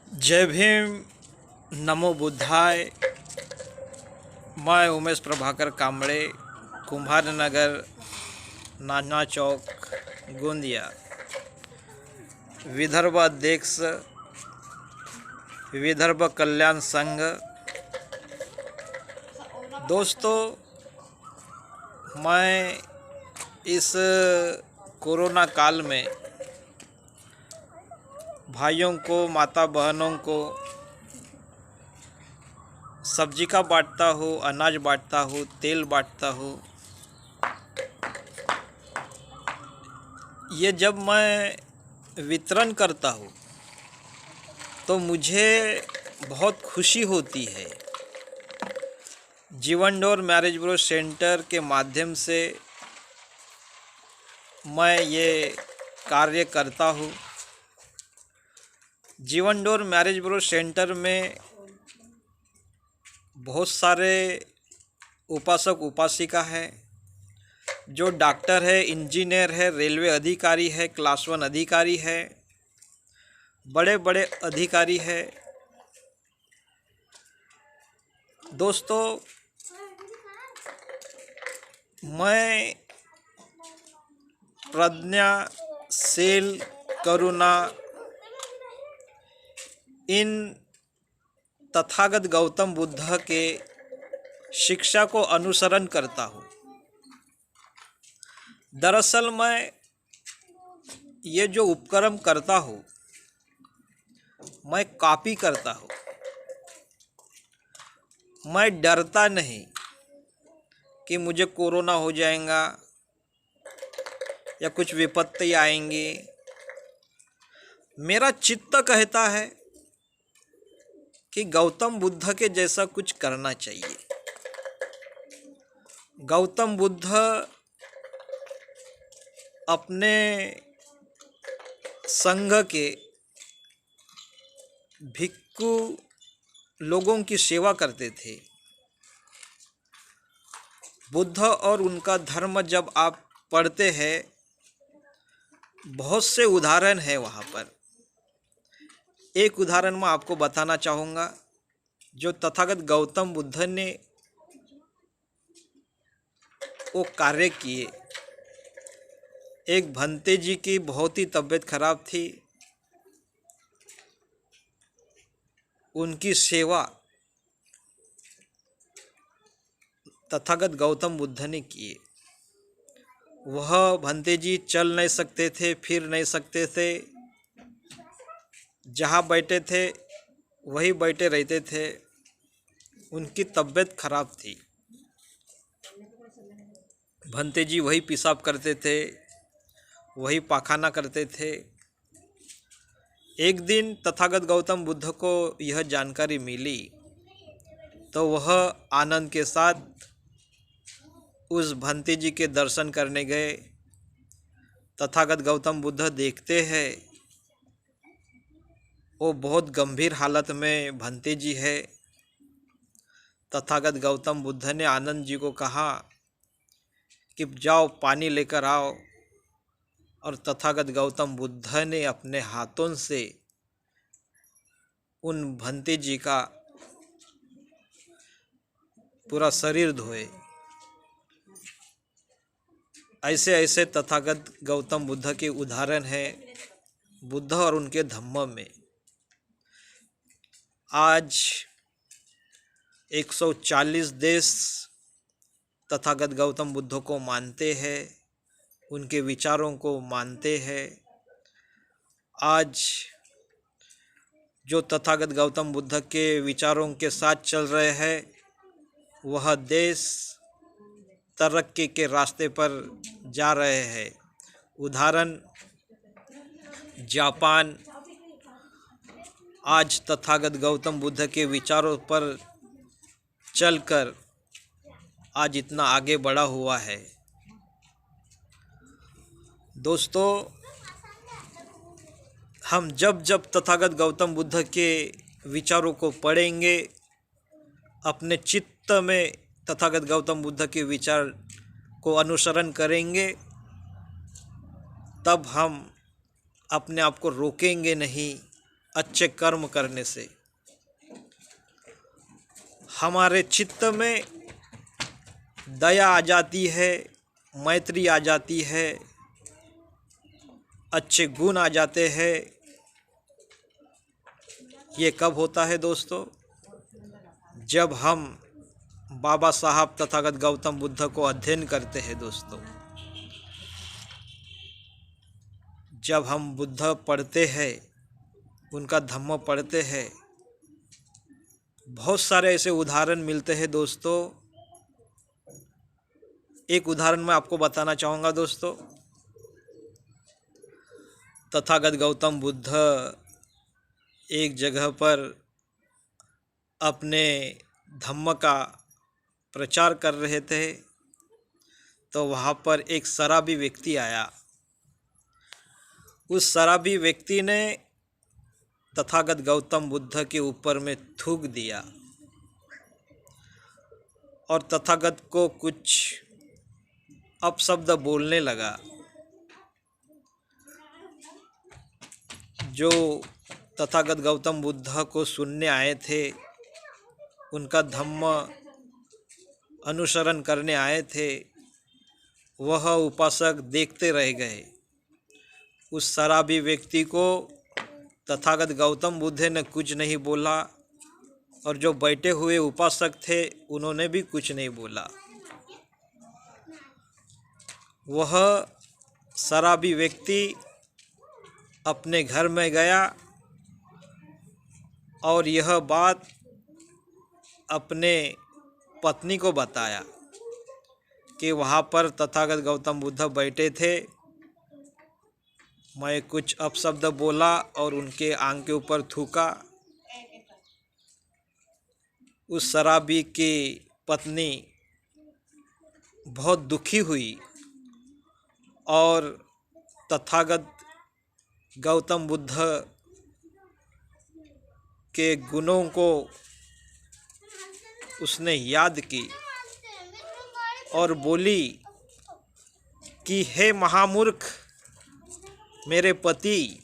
जय भीम। नमो बुद्धाय। मैं उमेश प्रभाकर कांबड़े, कुम्भार नगर, नाना चौक, गोंदिया, विदर्भ अध्यक्ष, विदर्भ कल्याण संघ। दोस्तों, मैं इस कोरोना काल में भाइयों को, माता बहनों को सब्जी का बांटता हूँ, अनाज बांटता हूँ, तेल बांटता हूँ। ये जब मैं वितरण करता हूँ तो मुझे बहुत खुशी होती है। जीवन डोर मैरिज ब्यूरो सेंटर के माध्यम से मैं ये कार्य करता हूँ। जीवन डोर मैरिज ब्यूरो सेंटर में बहुत सारे उपासक उपासिका है, जो डॉक्टर है, इंजीनियर है, रेलवे अधिकारी है, क्लास 1 अधिकारी है, बड़े बड़े अधिकारी है। दोस्तों, मैं प्रज्ञा, शील, करुणा इन तथागत गौतम बुद्ध के शिक्षा को अनुसरण करता हूँ। दरअसल मैं ये जो उपक्रम करता हूँ, मैं कॉपी करता हूँ। मैं डरता नहीं कि मुझे कोरोना हो जाएगा या कुछ विपत्ति आएंगी। मेरा चित्त कहता है कि गौतम बुद्ध के जैसा कुछ करना चाहिए। गौतम बुद्ध अपने संघ के भिक्षु लोगों की सेवा करते थे। बुद्ध और उनका धर्म जब आप पढ़ते हैं, बहुत से उदाहरण है वहाँ पर। एक उदाहरण मैं आपको बताना चाहूँगा, जो तथागत गौतम बुद्ध ने वो कार्य किए। एक भंते जी की बहुत ही तबीयत खराब थी, उनकी सेवा तथागत गौतम बुद्ध ने किए। वह भंते जी चल नहीं सकते थे, फिर नहीं सकते थे, जहाँ बैठे थे वही बैठे रहते थे। उनकी तबीयत खराब थी। भंते जी वही पेशाब करते थे, वही पाखाना करते थे। एक दिन तथागत गौतम बुद्ध को यह जानकारी मिली, तो वह आनंद के साथ उस भंते जी के दर्शन करने गए। तथागत गौतम बुद्ध देखते हैं वो बहुत गंभीर हालत में भंते जी है। तथागत गौतम बुद्ध ने आनंद जी को कहा कि जाओ पानी लेकर आओ, और तथागत गौतम बुद्ध ने अपने हाथों से उन भंते जी का पूरा शरीर धोए। ऐसे ऐसे तथागत गौतम बुद्ध के उदाहरण हैं बुद्ध और उनके धम्म में। आज 140 देश तथागत गौतम बुद्ध को मानते हैं, उनके विचारों को मानते हैं। आज जो तथागत गौतम बुद्ध के विचारों के साथ चल रहे हैं, वह देश तरक्की के रास्ते पर जा रहे हैं। उदाहरण जापान आज तथागत गौतम बुद्ध के विचारों पर चलकर आज इतना आगे बढ़ा हुआ है। दोस्तों, हम जब जब तथागत गौतम बुद्ध के विचारों को पढ़ेंगे, अपने चित्त में तथागत गौतम बुद्ध के विचार को अनुसरण करेंगे, तब हम अपने आप को रोकेंगे नहीं, अच्छे कर्म करने से हमारे चित्त में दया आ जाती है, मैत्री आ जाती है, अच्छे गुण आ जाते हैं। ये कब होता है दोस्तों? जब हम बाबा साहब तथागत गौतम बुद्ध को अध्ययन करते हैं दोस्तों। जब हम बुद्ध पढ़ते हैं, उनका धम्म पढ़ते हैं, बहुत सारे ऐसे उदाहरण मिलते हैं दोस्तों। एक उदाहरण मैं आपको बताना चाहूँगा दोस्तों। तथागत गौतम बुद्ध एक जगह पर अपने धम्म का प्रचार कर रहे थे, तो वहाँ पर एक शराबी व्यक्ति आया। उस शराबी व्यक्ति ने तथागत गौतम बुद्ध के ऊपर में थूक दिया और तथागत को कुछ अपशब्द बोलने लगा। जो तथागत गौतम बुद्ध को सुनने आए थे, उनका धम्म अनुसरण करने आए थे, वह उपासक देखते रह गए। उस शराबी व्यक्ति को तथागत गौतम बुद्ध ने कुछ नहीं बोला और जो बैठे हुए उपासक थे उन्होंने भी कुछ नहीं बोला। वह शराबी व्यक्ति अपने घर में गया और यह बात अपने पत्नी को बताया कि वहाँ पर तथागत गौतम बुद्ध बैठे थे, मैं कुछ अपशब्द बोला और उनके आंख के ऊपर थूका। उस शराबी की पत्नी बहुत दुखी हुई और तथागत गौतम बुद्ध के गुणों को उसने याद की और बोली कि हे महामूर्ख मेरे पति,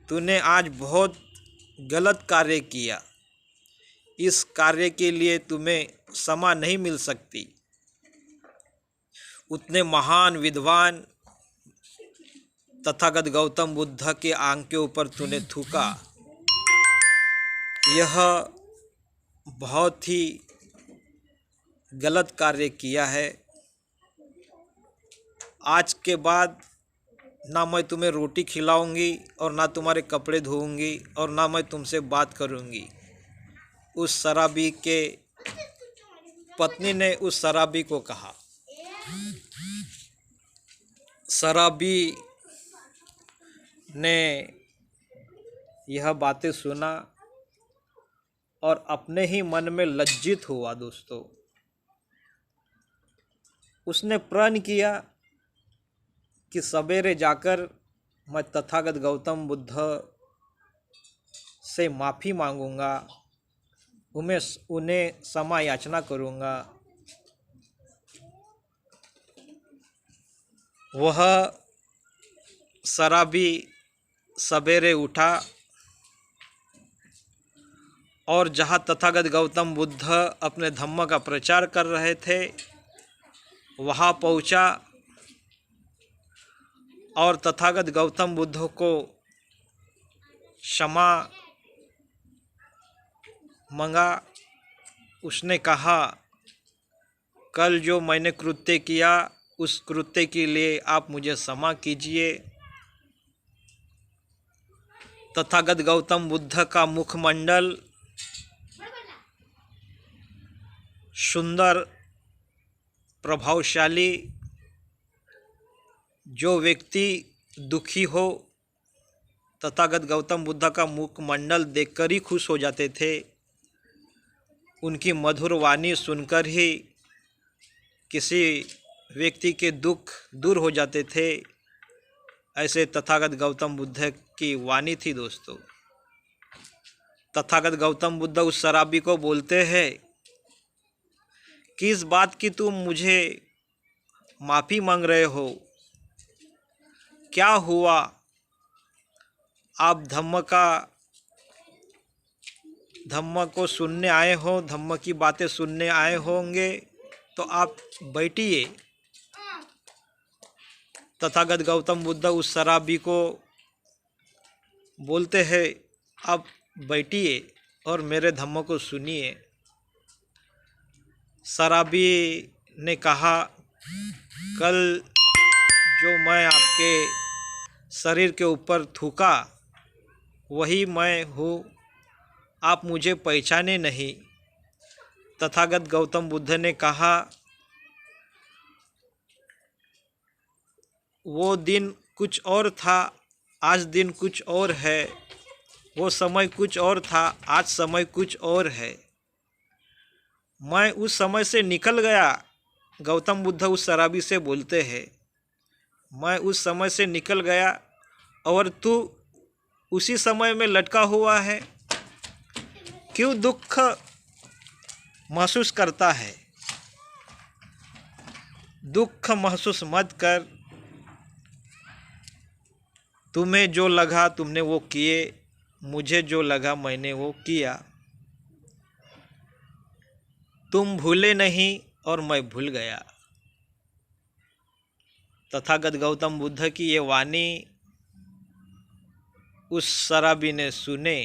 तूने आज बहुत गलत कार्य किया। इस कार्य के लिए तुम्हें क्षमा नहीं मिल सकती। उतने महान विद्वान तथागत गौतम बुद्ध के आंख के ऊपर तूने थूका। यह बहुत ही गलत कार्य किया है। आज के बाद ना मैं तुम्हें रोटी खिलाऊंगी और ना तुम्हारे कपड़े धोऊंगी और ना मैं तुमसे बात करूंगी। उस शराबी के पत्नी ने उस शराबी को कहा। शराबी ने यह बातें सुना और अपने ही मन में लज्जित हुआ दोस्तों। उसने प्रण किया कि सवेरे जाकर मैं तथागत गौतम बुद्ध से माफ़ी मांगूंगा, उन्हें क्षमा याचना करूंगा। वह शराबी सवेरे उठा और जहाँ तथागत गौतम बुद्ध अपने धम्म का प्रचार कर रहे थे वहाँ पहुँचा और तथागत गौतम बुद्ध को क्षमा मांगा। उसने कहा, कल जो मैंने कृत्य किया उस कृत्य के लिए आप मुझे क्षमा कीजिए। तथागत गौतम बुद्ध का मुखमंडल सुंदर, प्रभावशाली, जो व्यक्ति दुखी हो तथागत गौतम बुद्ध का मुखमंडल देखकर ही खुश हो जाते थे। उनकी मधुर वाणी सुनकर ही किसी व्यक्ति के दुख दूर हो जाते थे। ऐसे तथागत गौतम बुद्ध की वाणी थी दोस्तों। तथागत गौतम बुद्ध उस शराबी को बोलते हैं, किस बात की तुम मुझे माफ़ी मांग रहे हो? क्या हुआ? आप धम्म को सुनने आए हो, धम्म की बातें सुनने आए होंगे, तो आप बैठिए। तथागत गौतम बुद्ध उस शराबी को बोलते हैं, आप बैठिए और मेरे धम्म को सुनिए। शराबी ने कहा, कल जो मैं आपके शरीर के ऊपर थूका वही मैं हूँ, आप मुझे पहचाने नहीं। तथागत गौतम बुद्ध ने कहा, वो दिन कुछ और था, आज दिन कुछ और है। वो समय कुछ और था, आज समय कुछ और है। मैं उस समय से निकल गया। गौतम बुद्ध उस शराबी से बोलते हैं, मैं उस समय से निकल गया और तू उसी समय में लटका हुआ है। क्यों दुख महसूस करता है? दुख महसूस मत कर। तुम्हें जो लगा तुमने वो किए, मुझे जो लगा मैंने वो किया। तुम भूले नहीं और मैं भूल गया। तथागत गौतम बुद्ध की ये वाणी उस शराबी ने सुने,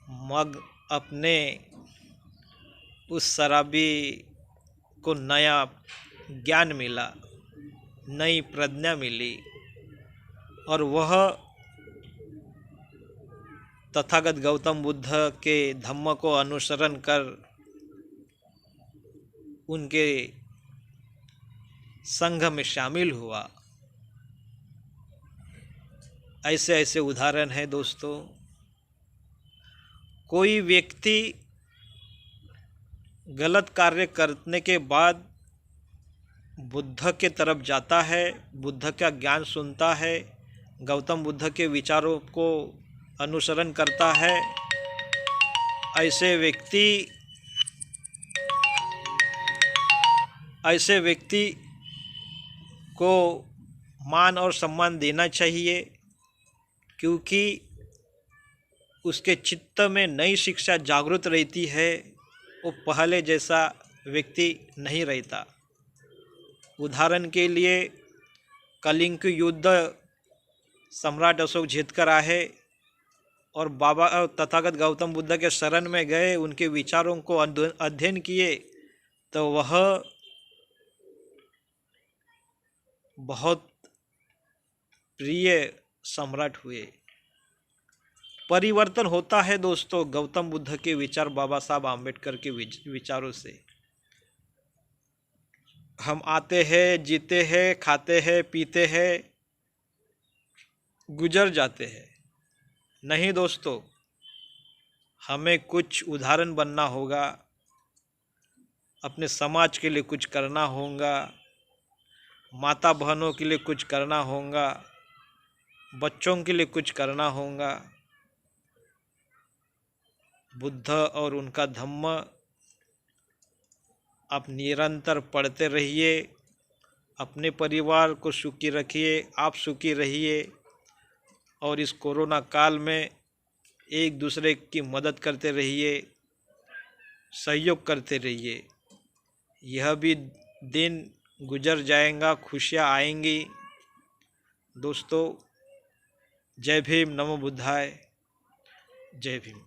मग अपने उस शराबी को नया ज्ञान मिला, नई प्रज्ञा मिली और वह तथागत गौतम बुद्ध के धम्म को अनुसरण कर उनके संघ में शामिल हुआ। ऐसे ऐसे उदाहरण हैं दोस्तों। कोई व्यक्ति गलत कार्य करने के बाद बुद्ध के तरफ जाता है, बुद्ध का ज्ञान सुनता है, गौतम बुद्ध के विचारों को अनुसरण करता है। ऐसे व्यक्ति को मान और सम्मान देना चाहिए, क्योंकि उसके चित्त में नई शिक्षा जागृत रहती है। वो पहले जैसा व्यक्ति नहीं रहता। उदाहरण के लिए कलिंग के युद्ध सम्राट अशोक जीत कर आए और बाबा तथागत गौतम बुद्ध के शरण में गए, उनके विचारों को अध्ययन किए, तो वह बहुत प्रिय सम्राट हुए। परिवर्तन होता है दोस्तों गौतम बुद्ध के विचार, बाबा साहब आम्बेडकर के विचारों से। हम आते हैं, जीते हैं, खाते हैं, पीते हैं, गुजर जाते हैं। नहीं दोस्तों, हमें कुछ उदाहरण बनना होगा, अपने समाज के लिए कुछ करना होगा, माता बहनों के लिए कुछ करना होगा, बच्चों के लिए कुछ करना होगा। बुद्ध और उनका धम्म आप निरंतर पढ़ते रहिए, अपने परिवार को सुखी रखिए, आप सुखी रहिए और इस कोरोना काल में एक दूसरे की मदद करते रहिए, सहयोग करते रहिए। यह भी दिन गुजर जाएगा, खुशियाँ आएंगी। दोस्तों, जय भीम, नमो बुद्धाय, जय भीम।